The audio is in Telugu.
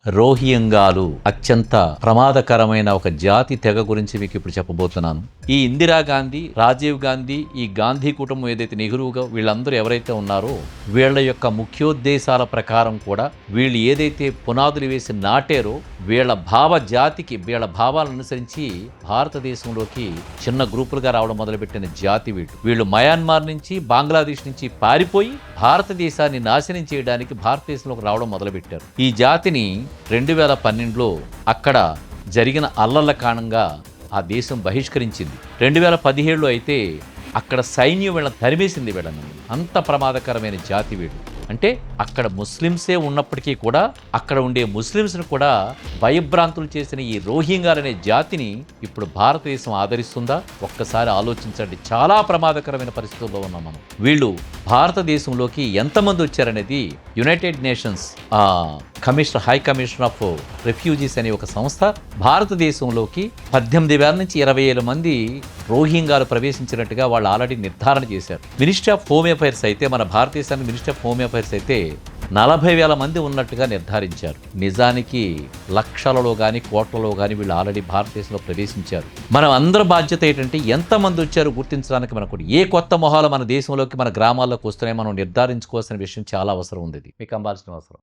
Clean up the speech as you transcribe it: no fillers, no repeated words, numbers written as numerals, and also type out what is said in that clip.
రోహింగాలు అత్యంత ప్రమాదకరమైన ఒక జాతి తెగ గురించి మీకు ఇప్పుడు చెప్పబోతున్నాను. ఈ ఇందిరాగాంధీ, రాజీవ్ గాంధీ, ఈ గాంధీ కుటుంబం ఏదైతే నెహ్రూగా వీళ్ళందరూ ఎవరైతే ఉన్నారో వీళ్ళ యొక్క ముఖ్యోద్దేశాల ప్రకారం కూడా వీళ్ళు ఏదైతే పునాదులు వేసి నాటారో వీళ్ళ జాతికి వీళ్ళ భావాలను అనుసరించి భారతదేశంలోకి చిన్న గ్రూపులుగా రావడం మొదలుపెట్టిన జాతి వీళ్ళు మయన్మార్ నుంచి, బంగ్లాదేశ్ నుంచి పారిపోయి భారతదేశాన్ని నాశనం చేయడానికి భారతదేశంలోకి రావడం మొదలుపెట్టారు. ఈ జాతిని 2012లో అక్కడ జరిగిన అల్లర్ల కారణంగా ఆ దేశం బహిష్కరించింది. 2017లో అయితే అక్కడ సైన్యం వీళ్ళని తరిమేసింది. వీళ్ళని అంత ప్రమాదకరమైన జాతి వీళ్ళు. అంటే అక్కడ ముస్లిమ్సే ఉన్నప్పటికీ కూడా అక్కడ ఉండే ముస్లిమ్స్ని కూడా భయభ్రాంతులు చేసిన ఈ రోహింగాలనే జాతిని ఇప్పుడు భారతదేశం ఆదరిస్తుందా? ఒక్కసారి ఆలోచించండి. చాలా ప్రమాదకరమైన పరిస్థితుల్లో ఉన్నాం మనం. వీళ్ళు భారతదేశంలోకి ఎంతమంది వచ్చారనేది United Nations High Commission of Refugees అనే ఒక సంస్థ భారతదేశంలోకి 18,000 నుంచి 20,000 మంది రోహింగాలు ప్రవేశించినట్టుగా వాళ్ళు ఆల్రెడీ నిర్ధారణ చేశారు. మినిస్ట్రీ ఆఫ్ హోమ్ అఫైర్స్ అయితే, మన భారతదేశానికి మినిస్ట్రీ ఆఫ్ హోమ్ అఫైర్స్ అయితే 40,000 మంది ఉన్నట్టుగా నిర్ధారించారు. నిజానికి లక్షలలో కానీ కోట్లలో కానీ వీళ్ళు ఆల్రెడీ భారతదేశంలో ప్రవేశించారు. మనం అందరి బాధ్యత ఏంటంటే ఎంతమంది వచ్చారో గుర్తించడానికి మనకు ఏ కొత్త మొహాలు మన దేశంలోకి, మన గ్రామాల్లోకి వస్తున్నాయో మనం నిర్ధారించుకోవాల్సిన విషయం చాలా అవసరం ఉంది. మీకు అంబాల్సిన అవసరం.